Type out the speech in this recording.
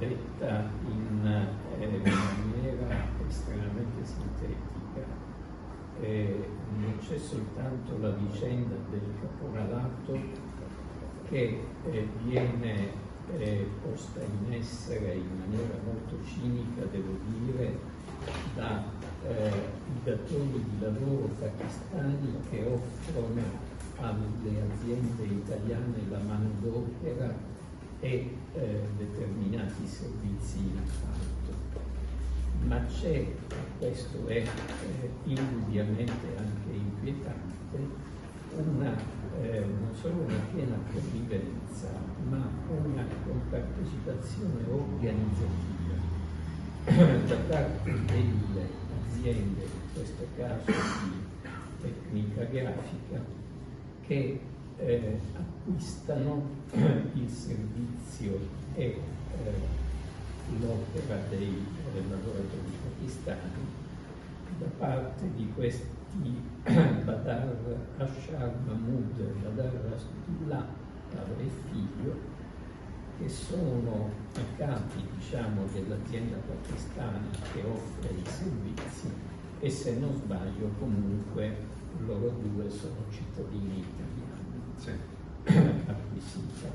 detta in maniera estremamente sintetica, non c'è soltanto la vicenda del caporalato che viene posta in essere in maniera molto cinica, devo dire, da i datori di lavoro pakistani che offrono alle aziende italiane la manodopera e determinati servizi in appalto. Ma c'è, questo è indubbiamente anche inquietante, non solo una piena convivenza, ma una compartecipazione organizzativa da parte delle aziende, in questo caso di tecnica grafica, che acquistano il servizio e l'opera dei lavoratori pakistani da parte di questi Badar Ashar Mahmood e Badar Rasulullah, padre e figlio, che sono i capi, diciamo, dell'azienda pakistana che offre i servizi, e se non sbaglio comunque loro due sono cittadini italiani. Sì. Acquisiti